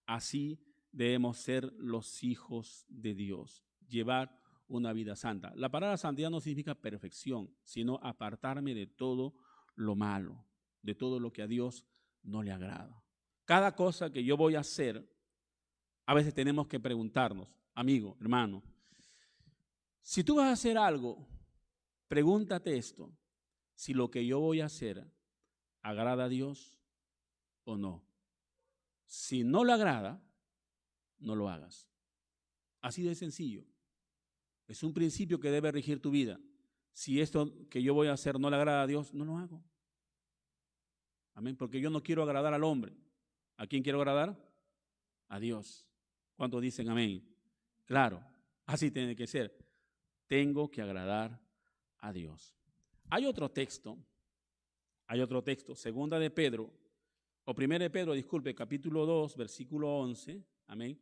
Así debemos ser los hijos de Dios, llevar una vida santa. La palabra santidad no significa perfección, sino apartarme de todo lo malo, de todo lo que a Dios no le agrada. Cada cosa que yo voy a hacer, a veces tenemos que preguntarnos, amigo, hermano, si tú vas a hacer algo, pregúntate esto, si lo que yo voy a hacer agrada a Dios o no. Si no le agrada, no lo hagas. Así de sencillo. Es un principio que debe regir tu vida. Si esto que yo voy a hacer no le agrada a Dios, no lo hago. Amén, porque yo no quiero agradar al hombre. ¿A quién quiero agradar? A Dios. ¿Cuántos dicen amén? Claro, así tiene que ser. Tengo que agradar a Dios. Hay otro texto, segunda de Pedro, o primera de Pedro, disculpe, capítulo 2, versículo 11, amén.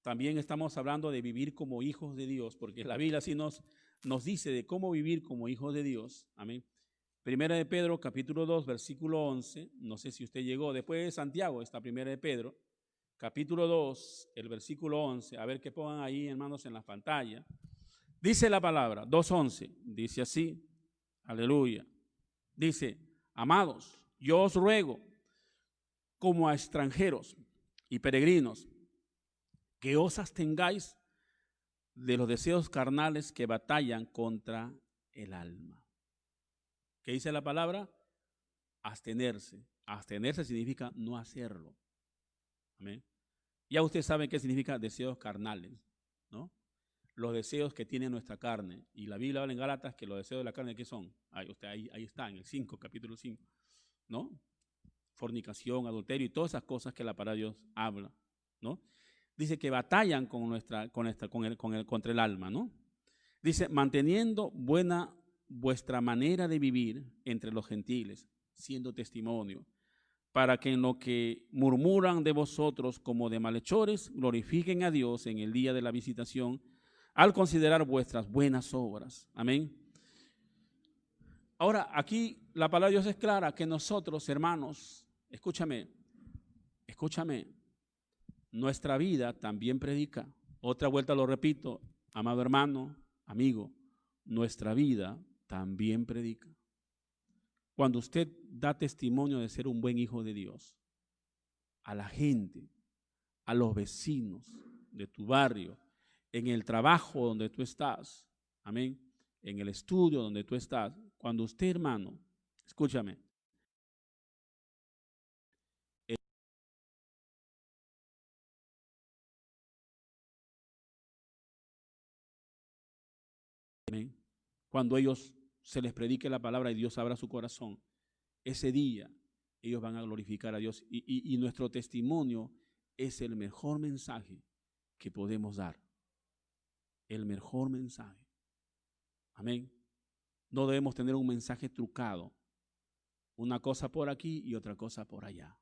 También estamos hablando de vivir como hijos de Dios, porque la Biblia sí nos dice de cómo vivir como hijos de Dios, amén. Primera de Pedro, capítulo 2, versículo 11, no sé si usted llegó, después de Santiago, está primera de Pedro, capítulo 2, el versículo 11, a ver que pongan ahí, hermanos, en la pantalla. Dice la palabra, 2:11, dice así, aleluya. Dice, amados, yo os ruego, como a extranjeros y peregrinos, que os abstengáis de los deseos carnales que batallan contra el alma. ¿Qué dice la palabra? Abstenerse. Abstenerse significa no hacerlo. Amén. Ya usted sabe qué significa deseos carnales, ¿no? Los deseos que tiene nuestra carne. Y la Biblia habla en Gálatas que los deseos de la carne, ¿qué son? Ahí está, en el 5, capítulo 5, ¿no? Fornicación, adulterio y todas esas cosas que la palabra de Dios habla, ¿no? Dice que batallan contra el alma, ¿no? Dice, manteniendo buena vuestra manera de vivir entre los gentiles, siendo testimonio, para que en lo que murmuran de vosotros como de malhechores, glorifiquen a Dios en el día de la visitación, al considerar vuestras buenas obras. Amén. Ahora, aquí la palabra de Dios es clara, que nosotros, hermanos, escúchame, nuestra vida también predica. Otra vuelta lo repito, amado hermano, amigo, nuestra vida también predica. Cuando usted da testimonio de ser un buen hijo de Dios, a la gente, a los vecinos de tu barrio, en el trabajo donde tú estás, amén, en el estudio donde tú estás, cuando usted, hermano, escúchame, amén, cuando ellos se les predique la palabra y Dios abra su corazón, ese día ellos van a glorificar a Dios y nuestro testimonio es el mejor mensaje que podemos dar. El mejor mensaje. Amén. No debemos tener un mensaje trucado, una cosa por aquí y otra cosa por allá,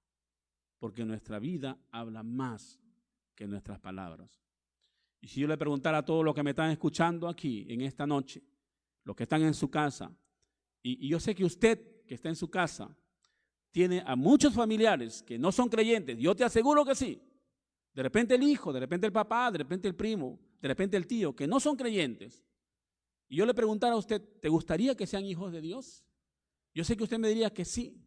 porque nuestra vida habla más que nuestras palabras. Y si yo le preguntara a todos los que me están escuchando aquí en esta noche, los que están en su casa, y yo sé que usted que está en su casa tiene a muchos familiares que no son creyentes, yo te aseguro que sí. De repente el hijo, de repente el papá, de repente el primo, de repente el tío, que no son creyentes. Y yo le preguntara a usted, ¿te gustaría que sean hijos de Dios? Yo sé que usted me diría que sí.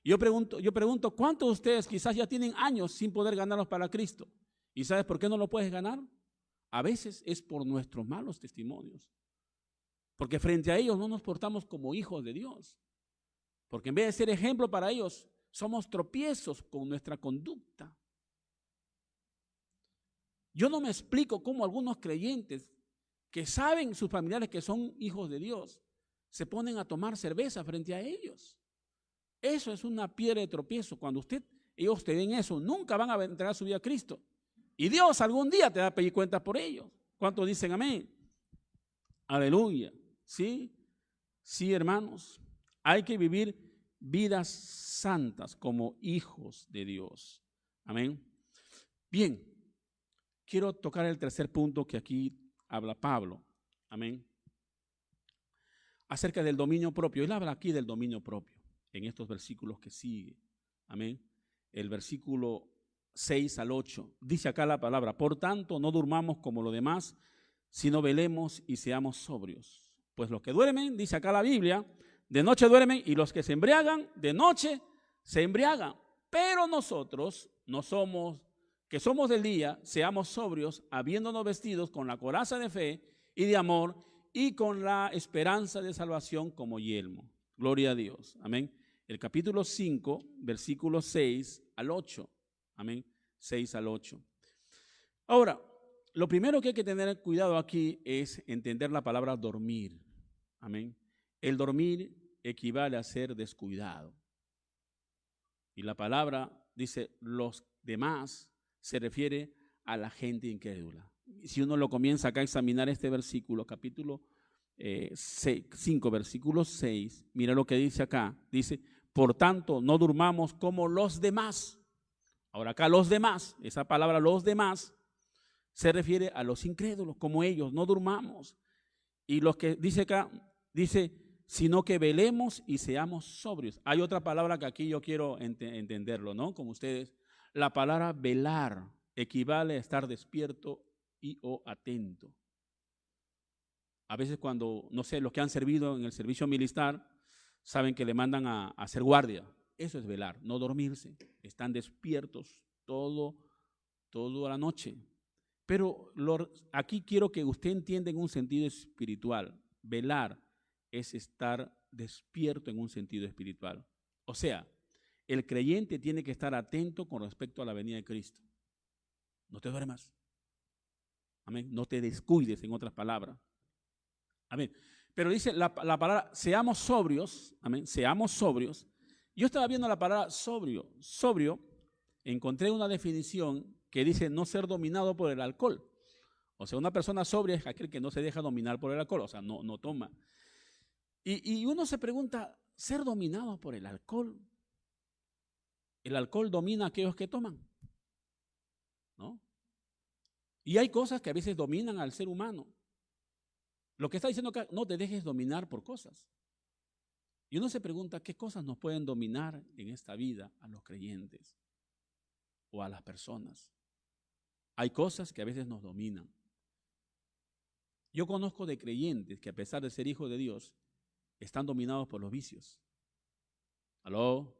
Yo pregunto, ¿cuántos de ustedes quizás ya tienen años sin poder ganarlos para Cristo? ¿Y sabes por qué no lo puedes ganar? A veces es por nuestros malos testimonios. Porque frente a ellos no nos portamos como hijos de Dios. Porque en vez de ser ejemplo para ellos, somos tropiezos con nuestra conducta. Yo no me explico cómo algunos creyentes que saben sus familiares que son hijos de Dios se ponen a tomar cerveza frente a ellos. Eso es una piedra de tropiezo. Cuando ellos te den eso, nunca van a entregar su vida a Cristo. Y Dios algún día te va a pedir cuentas por ellos. ¿Cuántos dicen amén? Aleluya. ¿Sí? Sí, hermanos. Hay que vivir vidas santas como hijos de Dios. Amén. Bien, quiero tocar el tercer punto que aquí habla Pablo. Amén. Acerca del dominio propio. Él habla aquí del dominio propio en estos versículos que sigue. Amén. El versículo 6 al 8. Dice acá la palabra: por tanto, no durmamos como los demás, sino velemos y seamos sobrios. Pues los que duermen, dice acá la Biblia, de noche duermen, y los que se embriagan, de noche se embriagan. Pero nosotros que somos del día, seamos sobrios, habiéndonos vestidos con la coraza de fe y de amor, y con la esperanza de salvación como yelmo. Gloria a Dios. Amén. El capítulo 5, versículos 6 al 8. Amén. 6 al 8. Ahora, lo primero que hay que tener cuidado aquí es entender la palabra dormir. Amén. El dormir equivale a ser descuidado. Y la palabra dice los demás, se refiere a la gente incrédula. Si uno lo comienza acá a examinar este versículo, capítulo 5, versículo 6, mira lo que dice acá. Dice, por tanto, no durmamos como los demás. Ahora acá los demás, esa palabra los demás, se refiere a los incrédulos, como ellos, no durmamos. Y los que dice acá, dice, sino que velemos y seamos sobrios. Hay otra palabra que aquí yo quiero entenderlo, ¿no? Como ustedes, la palabra velar equivale a estar despierto y o atento. A veces cuando, no sé, los que han servido en el servicio militar saben que le mandan a hacer guardia. Eso es velar, no dormirse. Están despiertos toda la noche. Pero aquí quiero que usted entienda en un sentido espiritual. Velar es estar despierto en un sentido espiritual. O sea, el creyente tiene que estar atento con respecto a la venida de Cristo. No te duermas. Amén. No te descuides, en otras palabras. Amén. Pero dice la palabra, seamos sobrios. Amén. Seamos sobrios. Yo estaba viendo la palabra sobrio. Sobrio, encontré una definición que dice no ser dominado por el alcohol. O sea, una persona sobria es aquel que no se deja dominar por el alcohol, o sea, no toma. Y uno se pregunta, ¿ser dominado por el alcohol? ¿El alcohol domina a aquellos que toman? ¿No? Y hay cosas que a veces dominan al ser humano. Lo que está diciendo acá, no te dejes dominar por cosas. Y uno se pregunta, ¿qué cosas nos pueden dominar en esta vida a los creyentes o a las personas? Hay cosas que a veces nos dominan. Yo conozco de creyentes que a pesar de ser hijos de Dios, están dominados por los vicios. ¿Aló?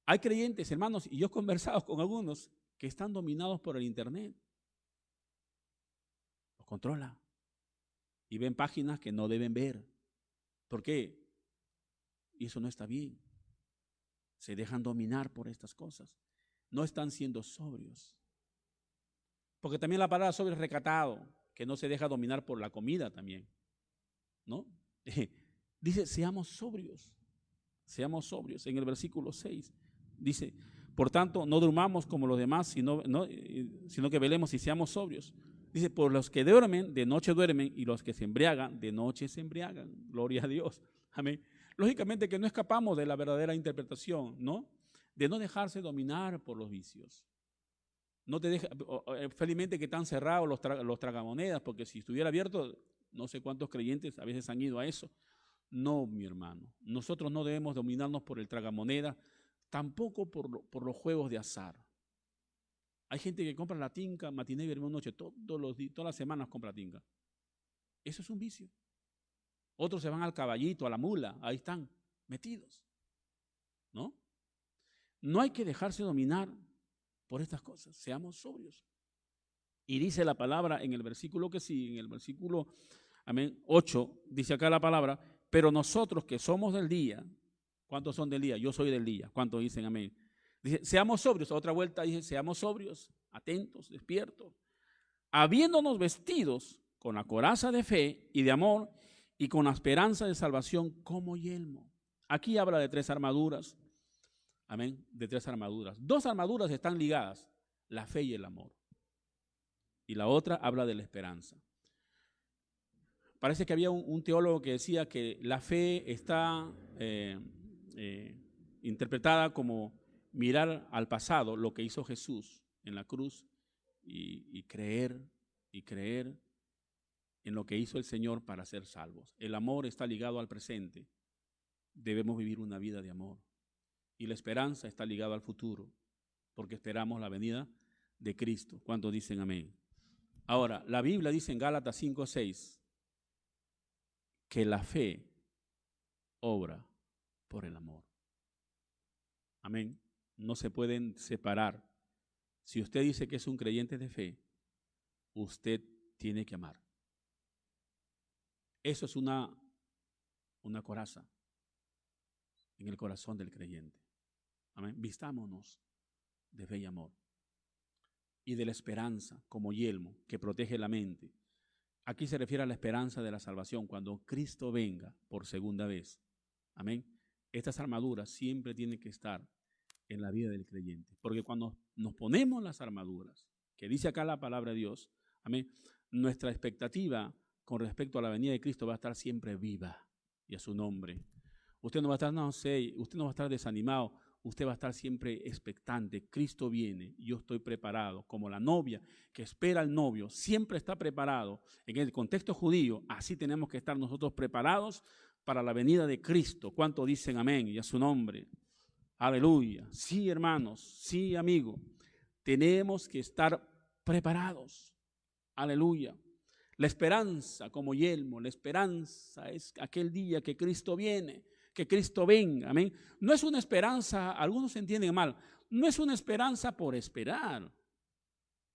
Hay creyentes, hermanos, y yo he conversado con algunos que están dominados por el internet. Los controla. Y ven páginas que no deben ver. ¿Por qué? Y eso no está bien. Se dejan dominar por estas cosas. No están siendo sobrios. Porque también la palabra sobrio es recatado, que no se deja dominar por la comida también. ¿No? Dice, seamos sobrios. Seamos sobrios. En el versículo 6 dice, por tanto, no durmamos como los demás, sino que velemos y seamos sobrios. Dice, por los que duermen, de noche duermen, y los que se embriagan, de noche se embriagan. Gloria a Dios. Amén. Lógicamente que no escapamos de la verdadera interpretación, ¿no? De no dejarse dominar por los vicios. No te deja, felizmente que están cerrados los tragamonedas, porque si estuviera abierto, no sé cuántos creyentes a veces han ido a eso. No, mi hermano, nosotros no debemos dominarnos por el tragamoneda, tampoco por los juegos de azar. Hay gente que compra la tinca, matiné y veremos noche, todas las semanas compra tinca. Eso es un vicio. Otros se van al caballito, a la mula, ahí están metidos. ¿No? No hay que dejarse dominar por estas cosas, seamos sobrios. Y dice la palabra en el versículo que sigue, en el versículo 8, dice acá la palabra, pero nosotros que somos del día, ¿cuántos son del día? Yo soy del día. ¿Cuántos dicen amén? Dice, seamos sobrios. Otra vuelta dice, seamos sobrios, atentos, despiertos, habiéndonos vestidos con la coraza de fe y de amor y con la esperanza de salvación como yelmo. Aquí habla de 3 armaduras. Amén, de 3 armaduras. 2 armaduras están ligadas, la fe y el amor. Y la otra habla de la esperanza. Parece que había un teólogo que decía que la fe está interpretada como mirar al pasado, lo que hizo Jesús en la cruz y creer en lo que hizo el Señor para ser salvos. El amor está ligado al presente. Debemos vivir una vida de amor. Y la esperanza está ligada al futuro, porque esperamos la venida de Cristo. ¿Cuántos dicen amén? Ahora, la Biblia dice en Gálatas 5:6 que la fe obra por el amor. Amén. No se pueden separar. Si usted dice que es un creyente de fe, usted tiene que amar. Eso es una coraza en el corazón del creyente. Amén. Vistámonos de fe y amor y de la esperanza como yelmo que protege la mente. Aquí se refiere a la esperanza de la salvación cuando Cristo venga por segunda vez. Amén. Estas armaduras siempre tienen que estar en la vida del creyente, porque cuando nos ponemos las armaduras, que dice acá la palabra de Dios, amén, nuestra expectativa con respecto a la venida de Cristo va a estar siempre viva y a su nombre. Usted no va a estar, usted no va a estar desanimado, usted va a estar siempre expectante. Cristo viene, yo estoy preparado, como la novia que espera al novio, siempre está preparado. En el contexto judío, así tenemos que estar nosotros preparados para la venida de Cristo. ¿Cuántos dicen amén? Y a su nombre. Aleluya. Sí, hermanos, sí, amigo. Tenemos que estar preparados. Aleluya. La esperanza como yelmo, la esperanza es aquel día que Cristo viene, que Cristo venga, amén. No es una esperanza, algunos entienden mal, no es una esperanza por esperar.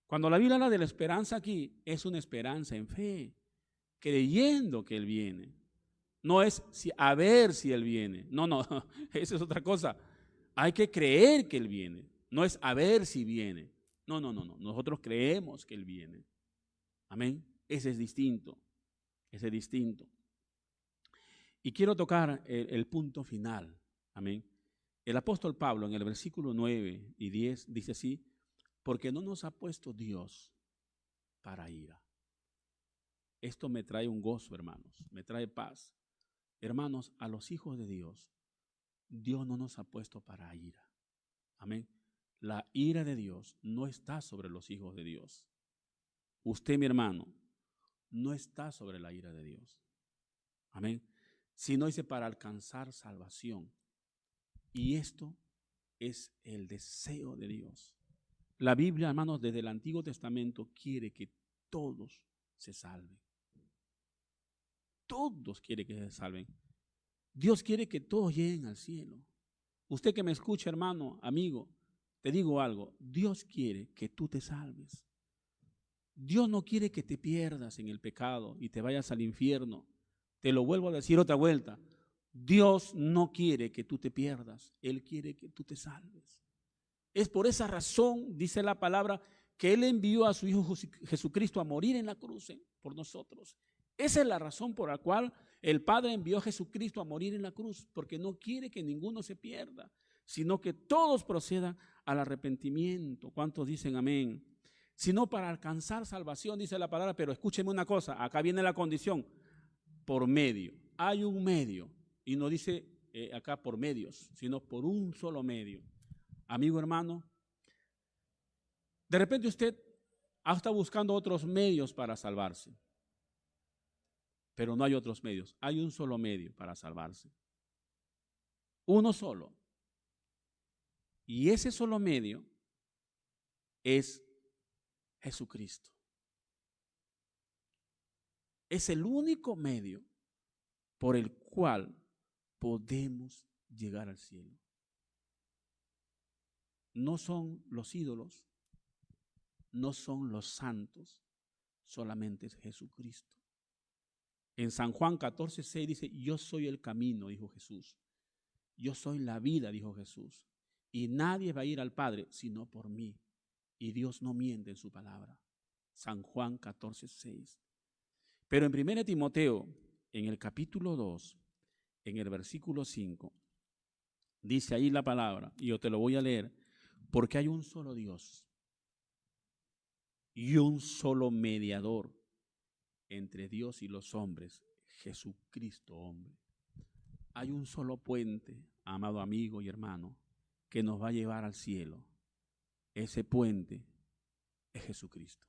Cuando la Biblia habla de la esperanza aquí, es una esperanza en fe, creyendo que Él viene. No es a ver si Él viene, no, esa es otra cosa. Hay que creer que Él viene, no es a ver si viene. No, nosotros creemos que Él viene. Amén. Ese es distinto, ese es distinto. Y quiero tocar el punto final. Amén. El apóstol Pablo en el versículo 9 y 10 dice así: porque no nos ha puesto Dios para ira. Esto me trae un gozo, hermanos, me trae paz. Hermanos, a los hijos de Dios, Dios no nos ha puesto para ira. Amén. La ira de Dios no está sobre los hijos de Dios. Usted, mi hermano, no está sobre la ira de Dios. Amén. Sino dice para alcanzar salvación. Y esto es el deseo de Dios. La Biblia, hermanos, desde el Antiguo Testamento quiere que todos se salven. Todos quieren que se salven. Dios quiere que todos lleguen al cielo. Usted que me escucha, hermano, amigo, te digo algo. Dios quiere que tú te salves. Dios no quiere que te pierdas en el pecado y te vayas al infierno. Te lo vuelvo a decir otra vuelta. Dios no quiere que tú te pierdas. Él quiere que tú te salves. Es por esa razón, dice la palabra, que Él envió a su Hijo Jesucristo a morir en la cruz por nosotros. Esa es la razón por la cual el Padre envió a Jesucristo a morir en la cruz, porque no quiere que ninguno se pierda, sino que todos procedan al arrepentimiento. ¿Cuántos dicen amén? Sino para alcanzar salvación, dice la palabra, pero escúcheme una cosa, acá viene la condición, por medio. Hay un medio, y no dice acá por medios, sino por un solo medio. Amigo hermano, de repente usted está buscando otros medios para salvarse, pero no hay otros medios. Hay un solo medio para salvarse. Uno solo. Y ese solo medio es Jesucristo. Es el único medio por el cual podemos llegar al cielo. No son los ídolos, no son los santos, solamente es Jesucristo. En San Juan 14:6 dice, yo soy el camino, dijo Jesús. Yo soy la vida, dijo Jesús. Y nadie va a ir al Padre sino por mí. Y Dios no miente en su palabra. San Juan 14:6. Pero en 1 Timoteo, en el capítulo 2, en el versículo 5, dice ahí la palabra, y yo te lo voy a leer, porque hay un solo Dios y un solo mediador entre Dios y los hombres, Jesucristo hombre. Hay un solo puente, amado amigo y hermano, que nos va a llevar al cielo. Ese puente es Jesucristo.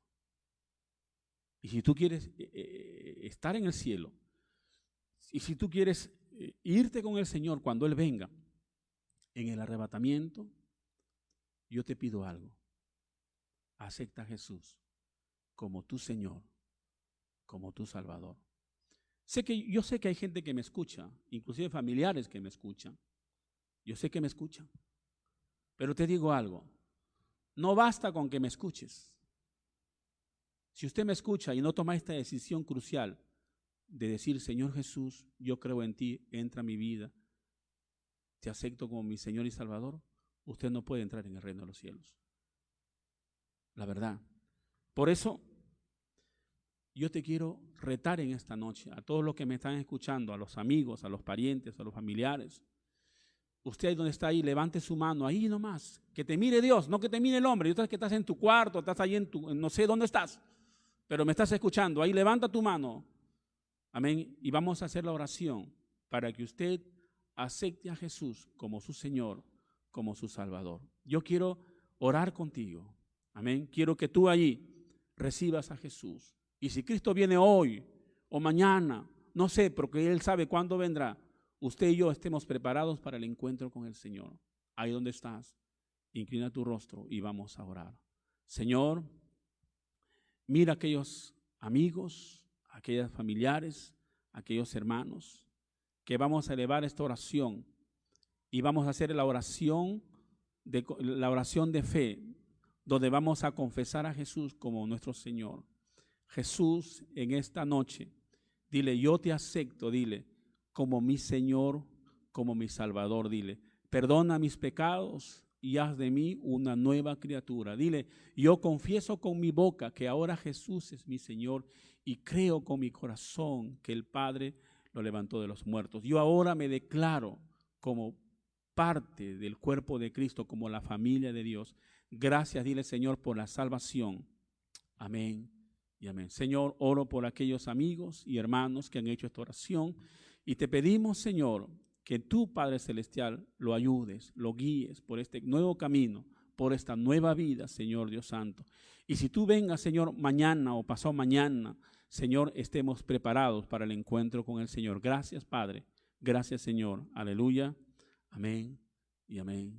Y si tú quieres estar en el cielo, y si tú quieres irte con el Señor cuando Él venga, en el arrebatamiento, yo te pido algo. Acepta a Jesús como tu Señor, como tu Salvador. Yo sé que hay gente que me escucha, inclusive familiares que me escuchan. Yo sé que me escuchan. Pero te digo algo, no basta con que me escuches. Si usted me escucha y no toma esta decisión crucial de decir, Señor Jesús, yo creo en ti, entra a mi vida, te acepto como mi Señor y Salvador, usted no puede entrar en el reino de los cielos. La verdad. Por eso, yo te quiero retar en esta noche a todos los que me están escuchando, a los amigos, a los parientes, a los familiares. Usted ahí donde está ahí, levante su mano, ahí nomás, que te mire Dios, no que te mire el hombre. Yo sé que estás en tu cuarto, estás ahí no sé dónde estás, pero me estás escuchando. Ahí levanta tu mano, amén, y vamos a hacer la oración para que usted acepte a Jesús como su Señor, como su Salvador. Yo quiero orar contigo, amén. Quiero que tú allí recibas a Jesús. Y si Cristo viene hoy o mañana, no sé, porque Él sabe cuándo vendrá, usted y yo estemos preparados para el encuentro con el Señor. Ahí donde estás, inclina tu rostro y vamos a orar. Señor, mira aquellos amigos, a aquellos familiares, a aquellos hermanos, que vamos a elevar esta oración y vamos a hacer la oración de fe, donde vamos a confesar a Jesús como nuestro Señor. Jesús, en esta noche, dile, yo te acepto, dile, como mi Señor, como mi Salvador, dile, perdona mis pecados y haz de mí una nueva criatura. Dile, yo confieso con mi boca que ahora Jesús es mi Señor y creo con mi corazón que el Padre lo levantó de los muertos. Yo ahora me declaro como parte del cuerpo de Cristo, como la familia de Dios. Gracias, dile, Señor, por la salvación. Amén y amén. Señor, oro por aquellos amigos y hermanos que han hecho esta oración y te pedimos, Señor, que tú, Padre Celestial, lo ayudes, lo guíes por este nuevo camino, por esta nueva vida, Señor Dios Santo. Y si tú vengas, Señor, mañana o pasado mañana, Señor, estemos preparados para el encuentro con el Señor. Gracias, Padre. Gracias, Señor. Aleluya. Amén y amén.